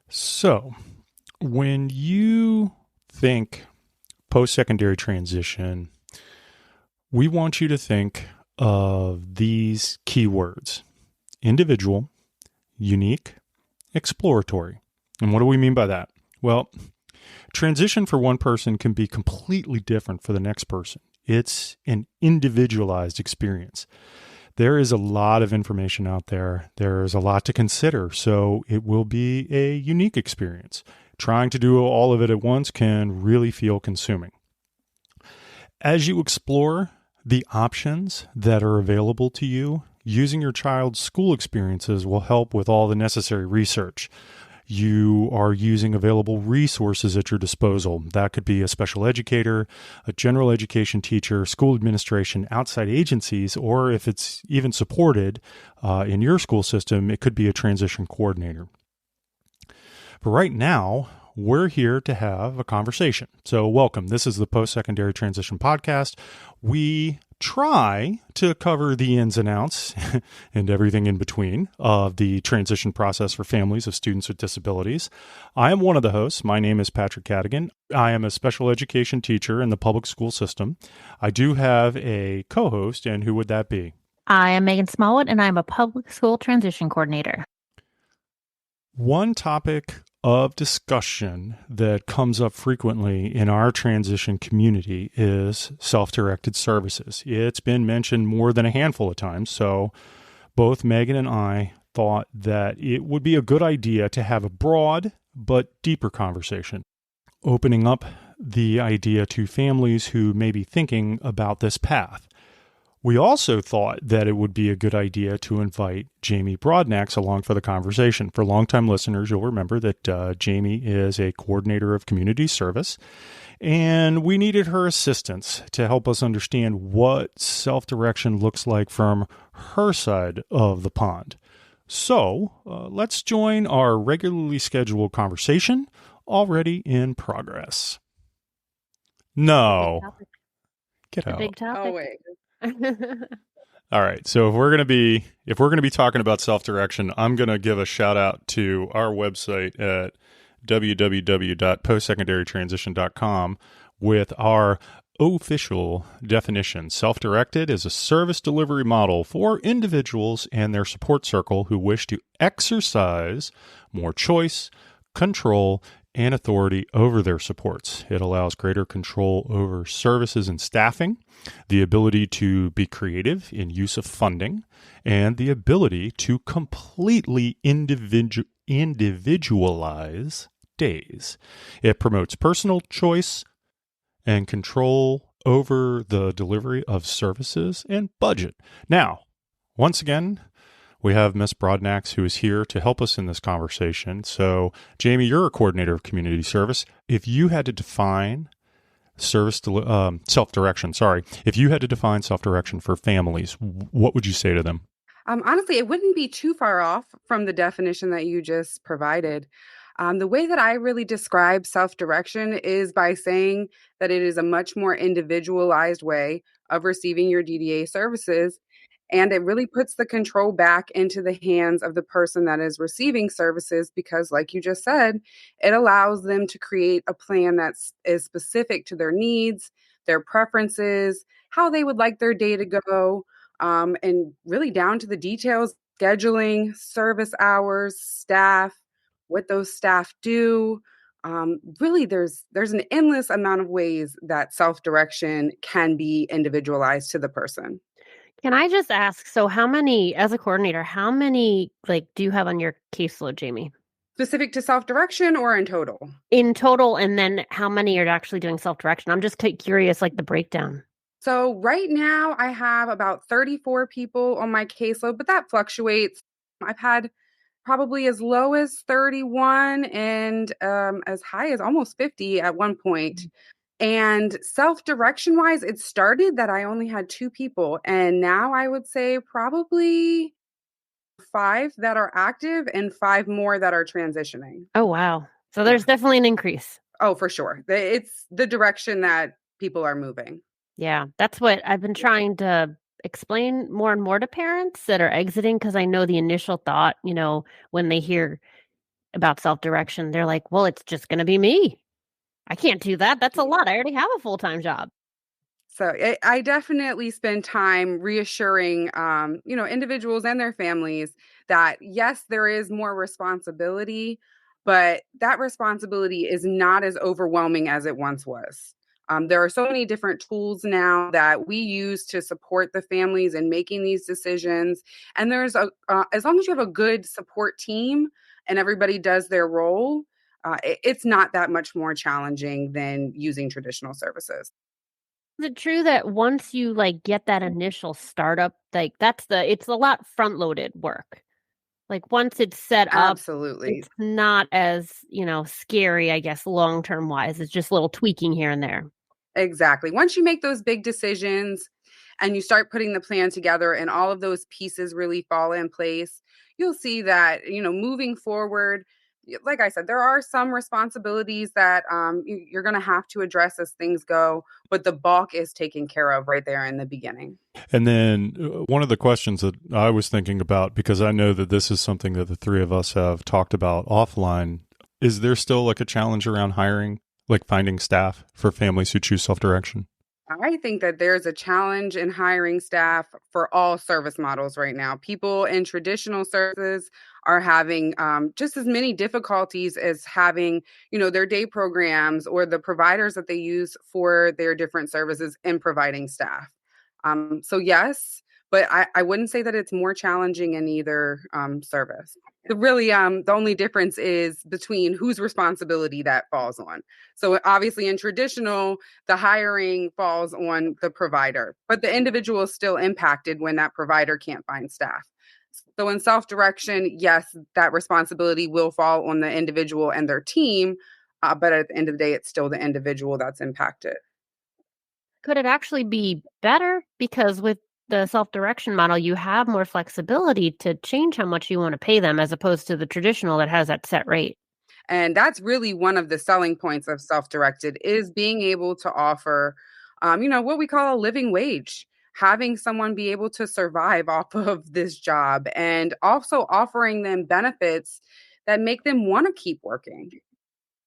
So, when you think post-secondary transition, we want you to think of these keywords: individual, unique, exploratory. And what do we mean by that? Well, transition for one person can be completely different for the next person. It's an individualized experience. There is a lot of information out there. There's a lot to consider. So it will be a unique experience. Trying to do all of it at once can really feel consuming. As you explore the options that are available to you, using your child's school experiences will help with all the necessary research. You are using available resources at your disposal. That could be a special educator, a general education teacher, school administration, outside agencies, or if it's even supported in your school system, it could be a transition coordinator. But right now, we're here to have a conversation. So welcome. This is the Post-Secondary Transition Podcast. We try to cover the ins and outs and everything in between of the transition process for families of students with disabilities. I am one of the hosts. My name is Patrick Cadigan. I am a special education teacher in the public school system. I do have a co-host, and who would that be? I am Meghan Smallwood, and I'm a public school transition coordinator. One topic of discussion that comes up frequently in our transition community is self-directed services. It's been mentioned more than a handful of times, so both Meghan and I thought that it would be a good idea to have a broad but deeper conversation, opening up the idea to families who may be thinking about this path. We also thought that it would be a good idea to invite Jamie Brodnax along for the conversation. For longtime listeners, you'll remember that Jamie is a coordinator of community service, and we needed her assistance to help us understand what self-direction looks like from her side of the pond. So let's join our regularly scheduled conversation, already in progress. No. Get The out. big topic. Oh, wait. All right. So if we're going to be talking about self-direction, I'm going to give a shout out to our website at www.postsecondarytransition.com with our official definition. Self-directed is a service delivery model for individuals and their support circle who wish to exercise more choice, control, and authority over their supports. It allows greater control over services and staffing, the ability to be creative in use of funding, and the ability to completely individualize days. It promotes personal choice and control over the delivery of services and budget. Now, once again, we have Ms. Brodnax, who is here to help us in this conversation. So, Jamie, you're a coordinator of community service. If you had to define self-direction, if you had to define self-direction for families, what would you say to them? Honestly, it wouldn't be too far off from the definition that you just provided. The way that I really describe self-direction is by saying that it is a much more individualized way of receiving your DDA services. And it really puts the control back into the hands of the person that is receiving services because, like you just said, it allows them to create a plan that is specific to their needs, their preferences, how they would like their day to go, and really down to the details, scheduling, service hours, staff, what those staff do. Really, there's an endless amount of ways that self-direction can be individualized to the person. Can I just ask, so how many, as a coordinator, how many do you have on your caseload, Jamie? Specific to self-direction or in total? In total, and then how many are actually doing self-direction? I'm just curious, the breakdown. So right now I have about 34 people on my caseload, but that fluctuates. I've had probably as low as 31 and as high as almost 50 at one point. And self-direction wise, it started that I only had 2 people. And now I would say probably 5 that are active and 5 more that are transitioning. Oh, wow. So there's definitely an increase. Oh, for sure. It's the direction that people are moving. Yeah, that's what I've been trying to explain more and more to parents that are exiting, because I know the initial thought, when they hear about self-direction, they're like, well, it's just going to be me. I can't do that. That's a lot. I already have a full-time job. So I definitely spend time reassuring, individuals and their families that yes, there is more responsibility, but that responsibility is not as overwhelming as it once was. There are so many different tools now that we use to support the families in making these decisions. And as long as you have a good support team and everybody does their role, it's not that much more challenging than using traditional services. Is it true that once you like get that initial startup, like it's a lot front-loaded work. Like once it's set up, Absolutely. it's not as, scary, I guess, long-term wise. It's just a little tweaking here and there. Exactly. Once you make those big decisions and you start putting the plan together and all of those pieces really fall in place, you'll see that, moving forward, like I said, there are some responsibilities that you're going to have to address as things go, but the bulk is taken care of right there in the beginning. And then one of the questions that I was thinking about, because I know that this is something that the three of us have talked about offline, is there still like a challenge around hiring, like finding staff for families who choose self-direction? I think that there's a challenge in hiring staff for all service models right now. People in traditional services are having just as many difficulties as having, their day programs or the providers that they use for their different services in providing staff. So yes, but I wouldn't say that it's more challenging in either service. The only difference is between whose responsibility that falls on. So obviously in traditional, the hiring falls on the provider, but the individual is still impacted when that provider can't find staff. So in self-direction, yes, that responsibility will fall on the individual and their team, but at the end of the day, it's still the individual that's impacted. Could it actually be better? Because with the self-direction model, you have more flexibility to change how much you want to pay them as opposed to the traditional that has that set rate. And that's really one of the selling points of self-directed is being able to offer, what we call a living wage, having someone be able to survive off of this job and also offering them benefits that make them want to keep working.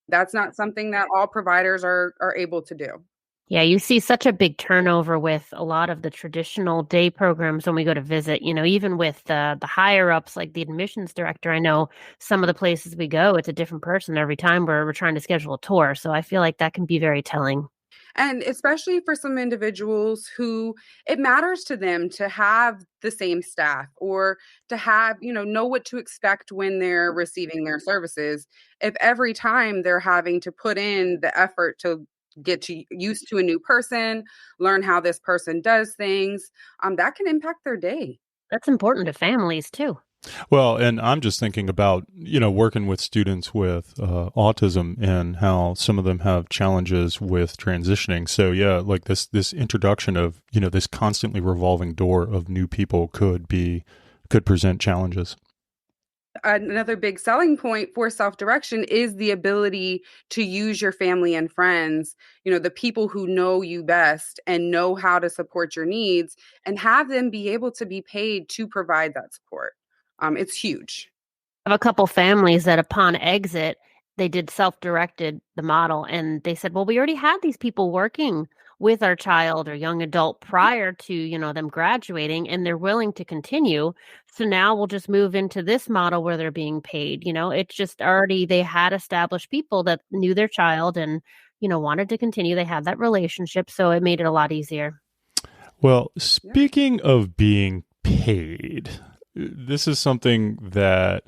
That's not something that all providers are able to do. Yeah, you see such a big turnover with a lot of the traditional day programs when we go to visit, even with the higher ups like the admissions director. I know some of the places we go, it's a different person every time we're trying to schedule a tour. So I feel like that can be very telling. And especially for some individuals who it matters to them to have the same staff or to have, know what to expect when they're receiving their services. If every time they're having to put in the effort to used to a new person, learn how this person does things, that can impact their day. That's important to families too. Well, and I'm just thinking about, working with students with autism and how some of them have challenges with transitioning. So yeah, like this introduction of, this constantly revolving door of new people could present challenges. Another big selling point for self-direction is the ability to use your family and friends, the people who know you best and know how to support your needs and have them be able to be paid to provide that support. It's huge. I have a couple families that upon exit, they did self-directed the model and they said, well, we already had these people working with our child or young adult prior to, them graduating and they're willing to continue. So now we'll just move into this model where they're being paid. It's just already they had established people that knew their child and, wanted to continue. They had that relationship. So it made it a lot easier. Well, speaking of being paid, this is something that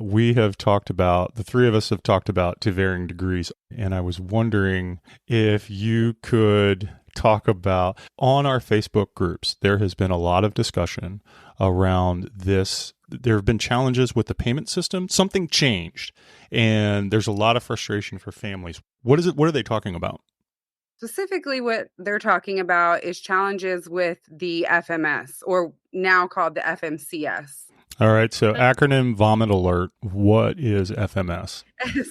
we have talked about, the three of us have talked about to varying degrees. And I was wondering if you could talk about on our Facebook groups, there has been a lot of discussion around this. There have been challenges with the payment system. Something changed and there's a lot of frustration for families. What is it? What are they talking about? Specifically, what they're talking about is challenges with the FMS, or now called the FMCS. All right. So acronym vomit alert. What is FMS?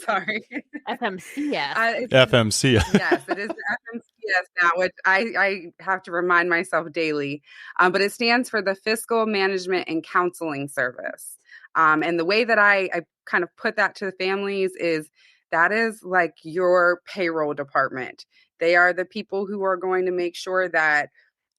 Sorry. FMCS. FMCS. Yes, it is the FMCS now, which I have to remind myself daily. But it stands for the Fiscal Management and Counseling Service. And the way that I kind of put that to the families is that is like your payroll department. They are the people who are going to make sure that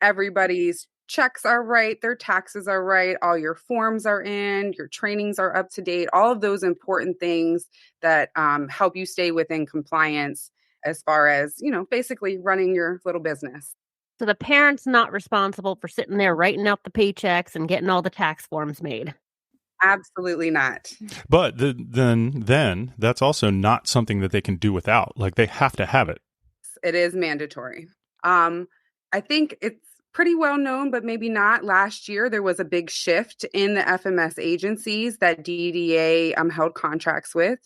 everybody's checks are right, their taxes are right, all your forms are in, your trainings are up to date, all of those important things that help you stay within compliance as far as, basically running your little business. So the parent's not responsible for sitting there writing out the paychecks and getting all the tax forms made. Absolutely not. But then that's also not something that they can do without. Like they have to have it. It is mandatory. I think it's pretty well known, but maybe not. Last year, there was a big shift in the FMS agencies that DDA held contracts with.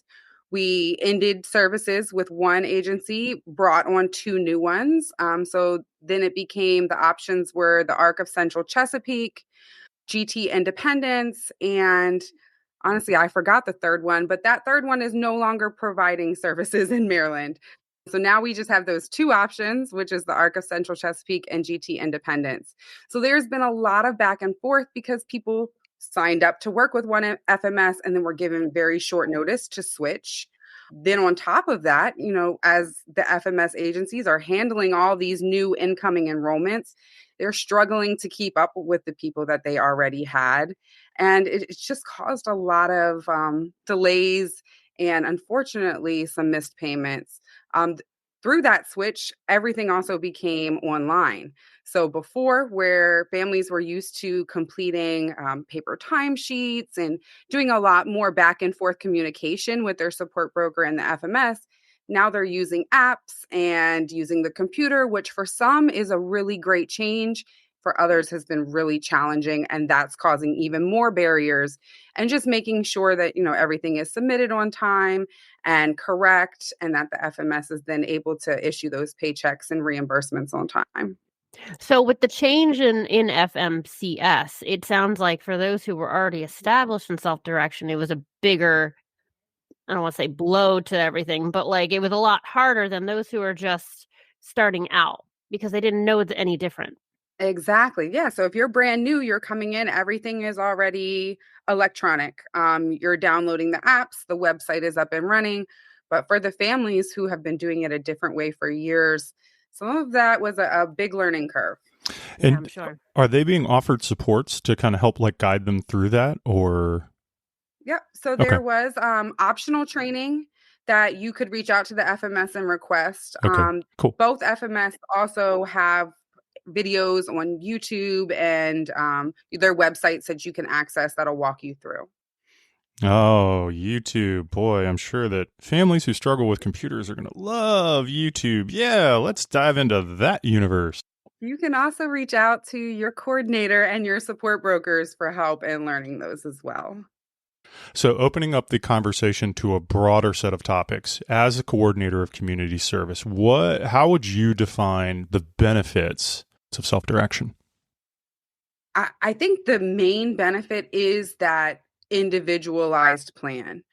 We ended services with one agency, brought on two new ones. So then it became the options were the Arc of Central Chesapeake, GT Independence, and honestly, I forgot the third one, but that third one is no longer providing services in Maryland. So now we just have those two options, which is the Arc of Central Chesapeake and GT Independence. So there's been a lot of back and forth because people signed up to work with one FMS and then were given very short notice to switch. Then on top of that, as the FMS agencies are handling all these new incoming enrollments, they're struggling to keep up with the people that they already had. And it's just caused a lot of delays and unfortunately some missed payments. Through that switch, everything also became online. So before, where families were used to completing paper timesheets and doing a lot more back and forth communication with their support broker and the FMS, now they're using apps and using the computer, which for some is a really great change. For others has been really challenging, and that's causing even more barriers and just making sure that, everything is submitted on time and correct, and that the FMS is then able to issue those paychecks and reimbursements on time. So with the change in FMCS, it sounds like for those who were already established in self-direction, it was a bigger, I don't want to say blow to everything, but like it was a lot harder than those who are just starting out because they didn't know any different. Exactly. Yeah. So if you're brand new, you're coming in, everything is already electronic. You're downloading the apps, the website is up and running. But for the families who have been doing it a different way for years, some of that was a big learning curve. And yeah, I'm sure. Are they being offered supports to kind of help like guide them through that or? Yep. So there was optional training that you could reach out to the FMS and request. Okay, cool. Both FMS also have videos on YouTube and their websites that you can access that'll walk you through. Oh, YouTube. Boy, I'm sure that families who struggle with computers are going to love YouTube. Yeah, let's dive into that universe. You can also reach out to your coordinator and your support brokers for help in learning those as well. So, opening up the conversation to a broader set of topics, as a coordinator of community service, how would you define the benefits of self-direction? I think the main benefit is that individualized plan.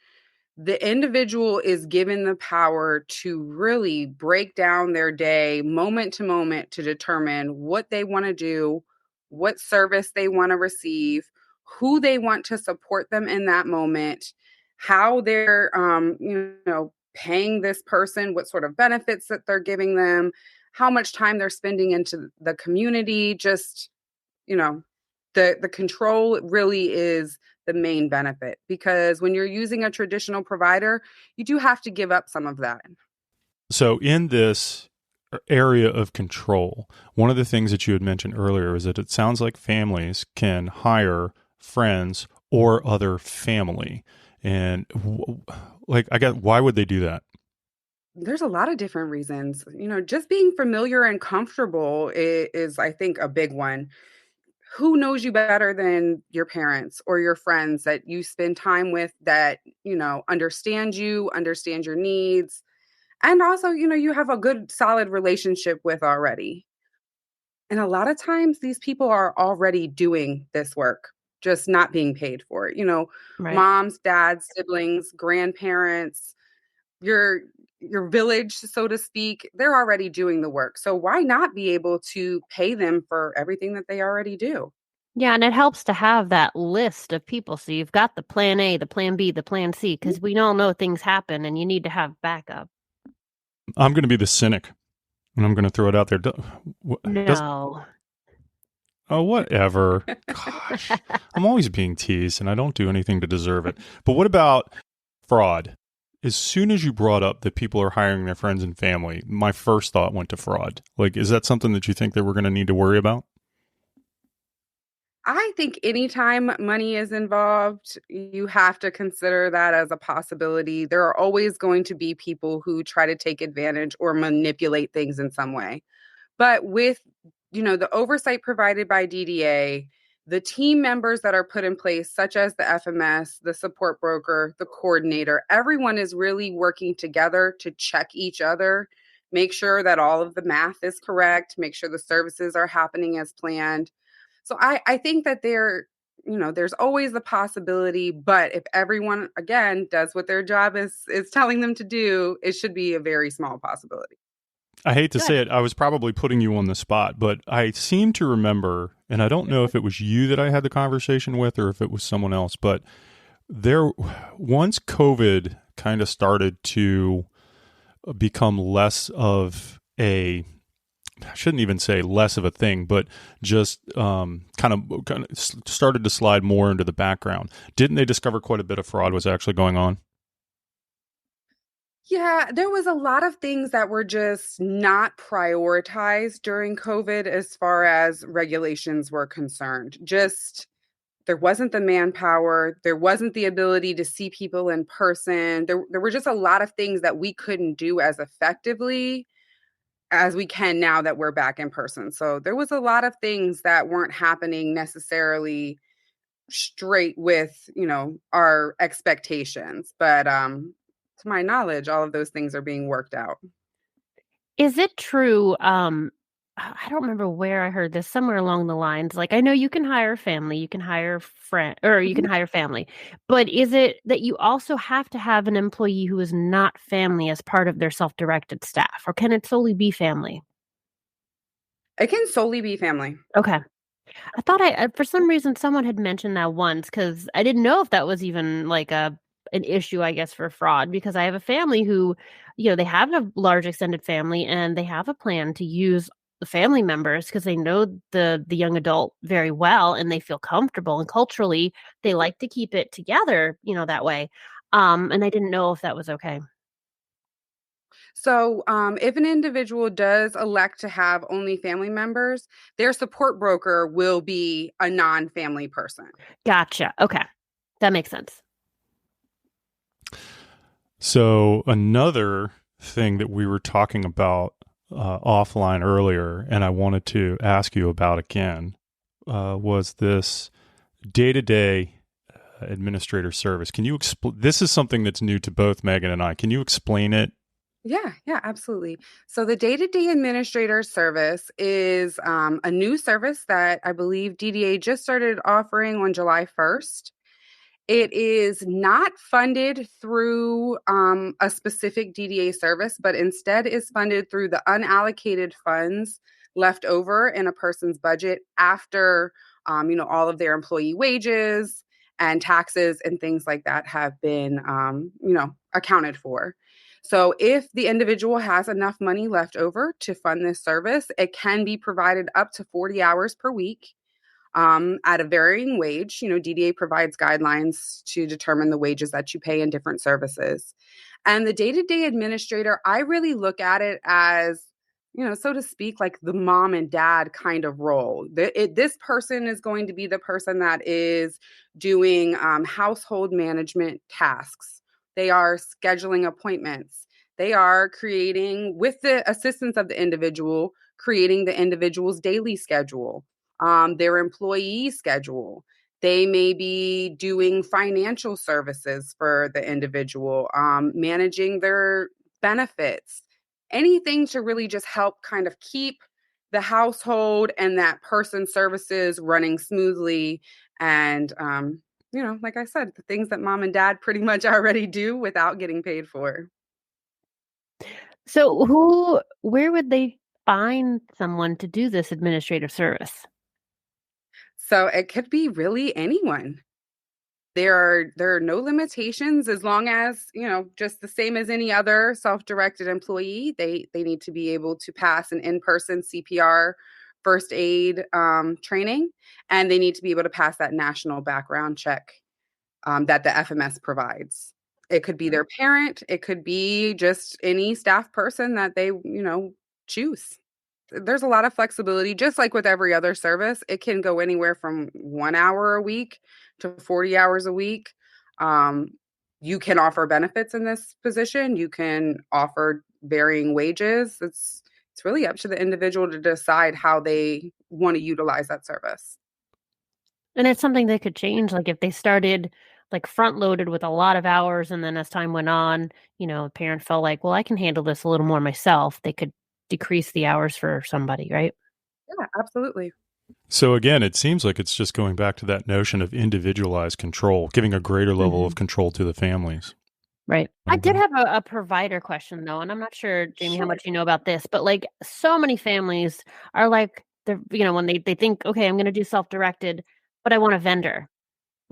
The individual is given the power to really break down their day moment to moment to determine what they want to do, what service they want to receive, who they want to support them in that moment, how they're paying this person, what sort of benefits that they're giving them, how much time they're spending into the community, just the control really is the main benefit, because when you're using a traditional provider, you do have to give up some of that. So in this area of control, one of the things that you had mentioned earlier is that it sounds like families can hire friends or other family. And I guess, why would they do that? There's a lot of different reasons. Just being familiar and comfortable is I think, a big one. Who knows you better than your parents or your friends that you spend time with that, understand your needs, and also, you have a good solid relationship with already. And a lot of times these people are already doing this work, just not being paid for it. Right. Moms, dads, siblings, grandparents, your village, so to speak, they're already doing the work. So why not be able to pay them for everything that they already do? Yeah, and it helps to have that list of people. So you've got the plan A, the plan B, the plan C, because we all know things happen and you need to have backup. I'm going to be the cynic, and I'm going to throw it out there. Does No. Oh, whatever. Gosh, I'm always being teased, and I don't do anything to deserve it. But what about fraud? As soon as you brought up that people are hiring their friends and family, my first thought went to fraud. Like, is that something that you think that we're going to need to worry about? I think anytime money is involved, you have to consider that as a possibility. There are always going to be people who try to take advantage or manipulate things in some way. But with, the oversight provided by DDA, the team members that are put in place, such as the FMS, the support broker, the coordinator, everyone is really working together to check each other, make sure that all of the math is correct, make sure the services are happening as planned. So I think that there's always the possibility, but if everyone again does what their job is telling them to do, it should be a very small possibility. I hate to say Good. it, I was probably putting you on the spot, but I seem to remember, and I don't know if it was you that I had the conversation with or if it was someone else, but there, once COVID kind of started to become less of a, I shouldn't even say less of a thing, but just kind of started to slide more into the background. Didn't they discover quite a bit of fraud was actually going on? Yeah, there was a lot of things that were just not prioritized during COVID as far as regulations were concerned. Just there wasn't the manpower, there wasn't the ability to see people in person. There were just a lot of things that we couldn't do as effectively as we can now that we're back in person. So there was a lot of things that weren't happening necessarily straight with, our expectations. But to my knowledge, all of those things are being worked out. Is it true? I don't remember where I heard this, somewhere along the lines. Like, I know you can hire family, you can hire friend, or you can Mhm. hire family, but is it that you also have to have an employee who is not family as part of their self-directed staff, or can it solely be family? It can solely be family. Okay. I thought for some reason someone had mentioned that once because I didn't know if that was even like an issue, I guess, for fraud because I have a family who, they have a large extended family and they have a plan to use the family members because they know the young adult very well and they feel comfortable and culturally they like to keep it together, that way. And I didn't know if that was okay. So, if an individual does elect to have only family members, their support broker will be a non family person. Gotcha. Okay. That makes sense. So another thing that we were talking about offline earlier, and I wanted to ask you about again, was this day-to-day administrator service. Can you explain? This is something that's new to both Megan and I. Can you explain it? Yeah, absolutely. So the day-to-day administrator service is a new service that I believe DDA just started offering on July 1st. It is not funded through a specific DDA service, but instead is funded through the unallocated funds left over in a person's budget after, all of their employee wages and taxes and things like that have been, accounted for. So if the individual has enough money left over to fund this service, it can be provided up to 40 hours per week at a varying wage. DDA provides guidelines to determine the wages that you pay in different services. And the day to day administrator, I really look at it as, so to speak, like the mom and dad kind of role. This person is going to be the person that is doing household management tasks. They are scheduling appointments. They are creating, with the assistance of the individual, creating the individual's daily schedule, their employee schedule. They may be doing financial services for the individual, managing their benefits, anything to really just help kind of keep the household and that person's services running smoothly. And, like I said, the things that mom and dad pretty much already do without getting paid for. So where would they find someone to do this administrative service? So it could be really anyone. There are no limitations as long as, just the same as any other self-directed employee, they need to be able to pass an in-person CPR first aid training, and they need to be able to pass that national background check that the FMS provides. It could be their parent, it could be just any staff person that they, choose. There's a lot of flexibility, just like with every other service. It can go anywhere from 1 hour a week to 40 hours a week. Um, you can offer benefits in this position. You can offer varying wages. It's really up to the individual to decide how they want to utilize that service. And it's something they could change. Like if they started like front loaded with a lot of hours, and then as time went on, the parent felt like, well, I can handle this a little more myself. They could decrease the hours for somebody, right? Yeah, absolutely. So again, it seems like it's just going back to that notion of individualized control, giving a greater level of control to the families. Right. I did have a provider question though, and I'm not sure, Jamie, how much you know about this, but like so many families are like, they're, when they think, okay, I'm going to do self-directed, but I want a vendor.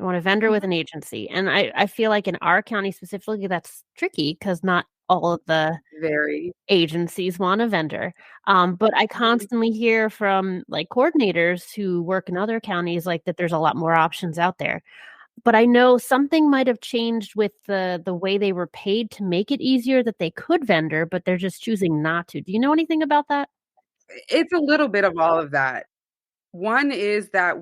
I want a vendor with an agency. And I feel like in our county specifically, that's tricky because not all of the Very. agencies want a vendor. But I constantly hear from like coordinators who work in other counties like that there's a lot more options out there. But I know something might have changed with the way they were paid to make it easier that they could vendor, but they're just choosing not to. Do you know anything about that? It's a little bit of all of that. One is that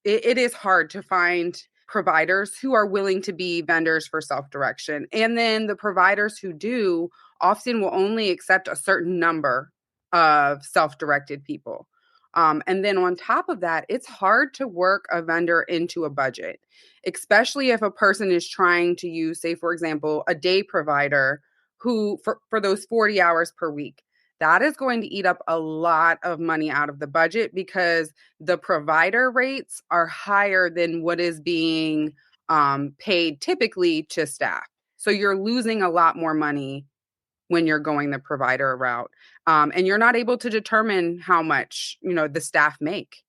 it is hard to find providers who are willing to be vendors for self-direction. And then the providers who do often will only accept a certain number of self-directed people. And then on top of that, it's hard to work a vendor into a budget, especially if a person is trying to use, say, for example, a day provider who for those 40 hours per week. That is going to eat up a lot of money out of the budget because the provider rates are higher than what is being paid typically to staff. So you're losing a lot more money when you're going the provider route. And you're not able to determine how much, the staff make.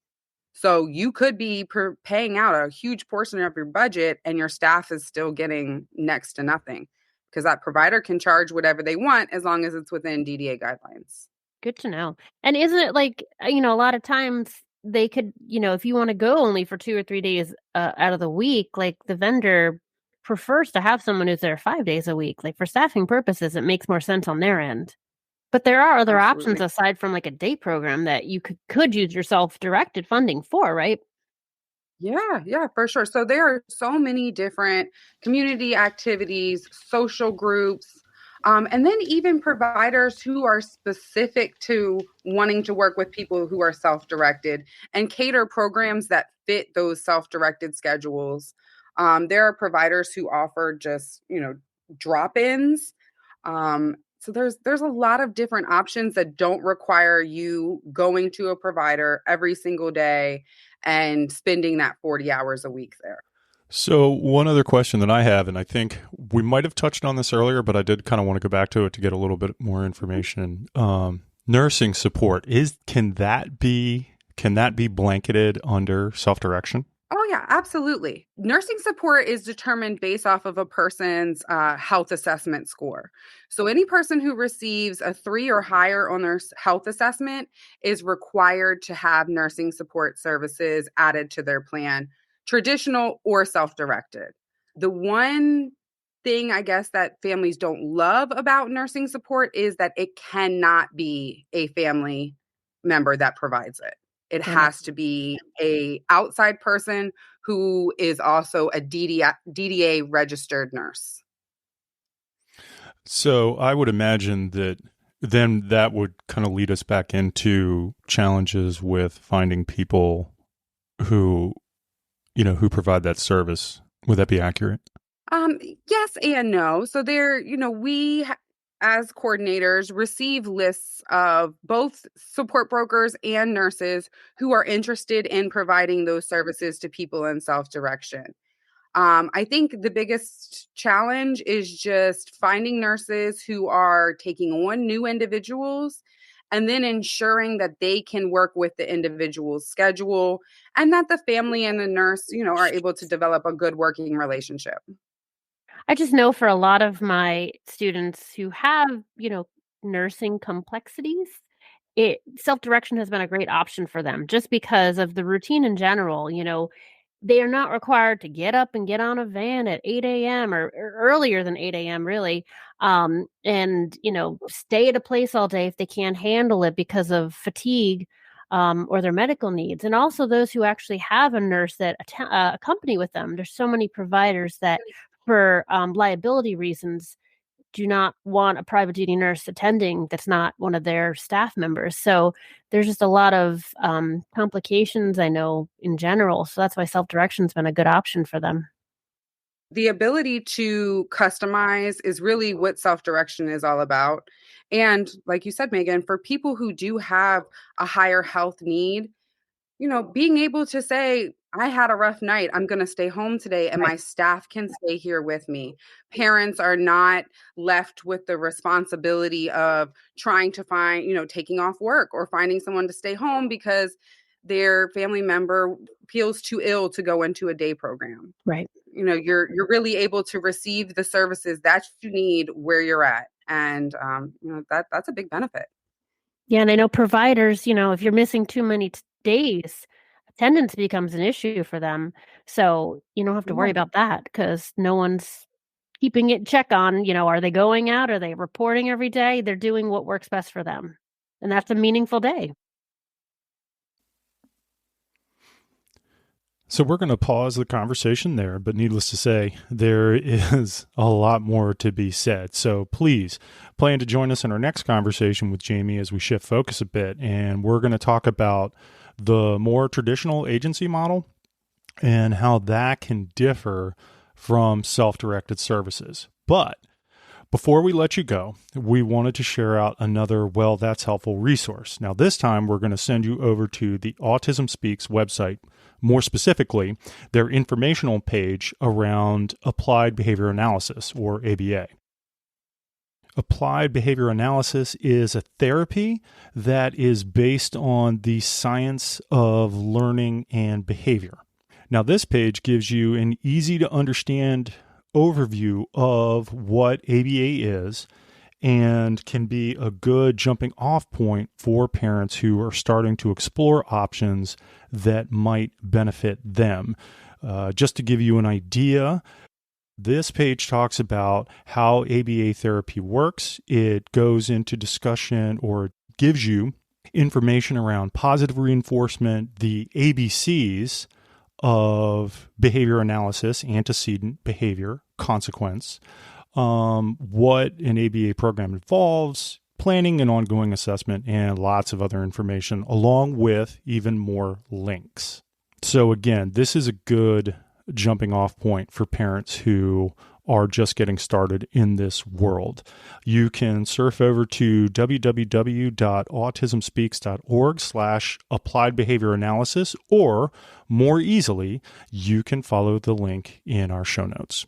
So you could be paying out a huge portion of your budget and your staff is still getting next to nothing because that provider can charge whatever they want as long as it's within DDA guidelines. Good to know. And isn't it like, a lot of times they could, if you want to go only for 2 or 3 days out of the week, like the vendor prefers to have someone who's there 5 days a week. Like for staffing purposes, it makes more sense on their end. But there are other options Absolutely. aside from like a day program that you could use your self-directed funding for, right? Yeah, for sure. So there are so many different community activities, social groups, and then even providers who are specific to wanting to work with people who are self-directed and cater programs that fit those self-directed schedules. There are providers who offer just, drop-ins. So there's a lot of different options that don't require you going to a provider every single day and spending that 40 hours a week there. So one other question that I have, and I think we might have touched on this earlier, but I did kind of want to go back to it to get a little bit more information. Nursing support can that be blanketed under self-direction? Oh, yeah, absolutely. Nursing support is determined based off of a person's health assessment score. So, any person who receives a 3 or higher on their health assessment is required to have nursing support services added to their plan, traditional or self directed. The one thing I guess that families don't love about nursing support is that it cannot be a family member that provides it. It Right. has to be a outside person who is also a DDA registered nurse. So I would imagine that then that would kind of lead us back into challenges with finding people who, who provide that service. Would that be accurate? Yes and no. So as coordinators receive lists of both support brokers and nurses who are interested in providing those services to people in self-direction. I think the biggest challenge is just finding nurses who are taking on new individuals and then ensuring that they can work with the individual's schedule and that the family and the nurse, are able to develop a good working relationship. I just know for a lot of my students who have, nursing complexities, self-direction has been a great option for them just because of the routine in general. They are not required to get up and get on a van at 8 a.m. or earlier than 8 a.m. really, and stay at a place all day if they can't handle it because of fatigue or their medical needs. And also those who actually have a nurse that accompany with them. There's so many providers that, for liability reasons, do not want a private duty nurse attending that's not one of their staff members. So there's just a lot of complications, I know, in general. So that's why self-direction has been a good option for them. The ability to customize is really what self-direction is all about. And like you said, Megan, for people who do have a higher health need, being able to say, I had a rough night, I'm going to stay home today, and Right. my staff can stay here with me. Parents are not left with the responsibility of trying to find, taking off work or finding someone to stay home because their family member feels too ill to go into a day program. Right. You're really able to receive the services that you need where you're at. And, that's a big benefit. Yeah. And I know providers, if you're missing too many days, attendance becomes an issue for them. So you don't have to worry about that because no one's keeping it check on, are they going out? Are they reporting every day? They're doing what works best for them. And that's a meaningful day. So we're going to pause the conversation there, but needless to say, there is a lot more to be said. So please plan to join us in our next conversation with Jamie as we shift focus a bit. And we're going to talk about the more traditional agency model and how that can differ from self-directed services. But before we let you go, we wanted to share out another Well, That's Helpful resource. Now, this time we're going to send you over to the Autism Speaks website, more specifically, their informational page around applied behavior analysis, or ABA. Applied behavior analysis is a therapy that is based on the science of learning and behavior. Now, this page gives you an easy to understand overview of what ABA is and can be a good jumping off point for parents who are starting to explore options that might benefit them. Just to give you an idea, this page talks about how ABA therapy works. It goes into discussion or gives you information around positive reinforcement, the ABCs of behavior analysis, antecedent, behavior, consequence, what an ABA program involves, planning and ongoing assessment, and lots of other information, along with even more links. So again, this is a good jumping off point for parents who are just getting started in this world. You can surf over to www.autismspeaks.org/applied behavior analysis, or more easily, you can follow the link in our show notes.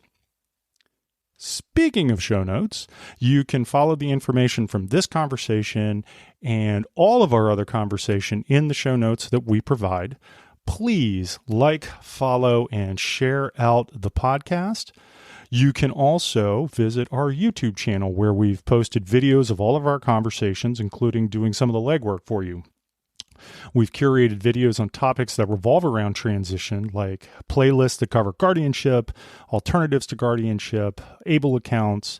Speaking of show notes, you can follow the information from this conversation and all of our other conversation in the show notes that we provide. Please like, follow, and share out the podcast. You can also visit our YouTube channel where we've posted videos of all of our conversations, including doing some of the legwork for you. We've curated videos on topics that revolve around transition, like playlists that cover guardianship, alternatives to guardianship, ABLE accounts.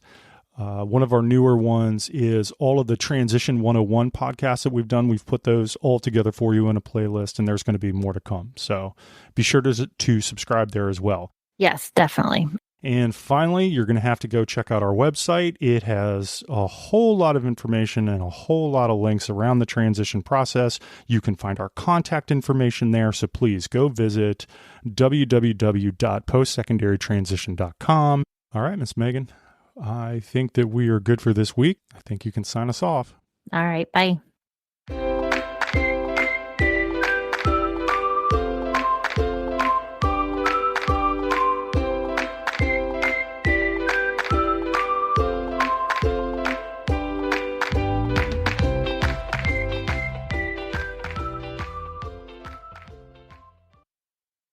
One of our newer ones is all of the Transition 101 podcasts that we've done. We've put those all together for you in a playlist, and there's going to be more to come. So be sure to subscribe there as well. Yes, definitely. And finally, you're going to have to go check out our website. It has a whole lot of information and a whole lot of links around the transition process. You can find our contact information there. So please go visit www.postsecondarytransition.com. All right, Miss Megan, I think that we are good for this week. I think you can sign us off. All right. Bye.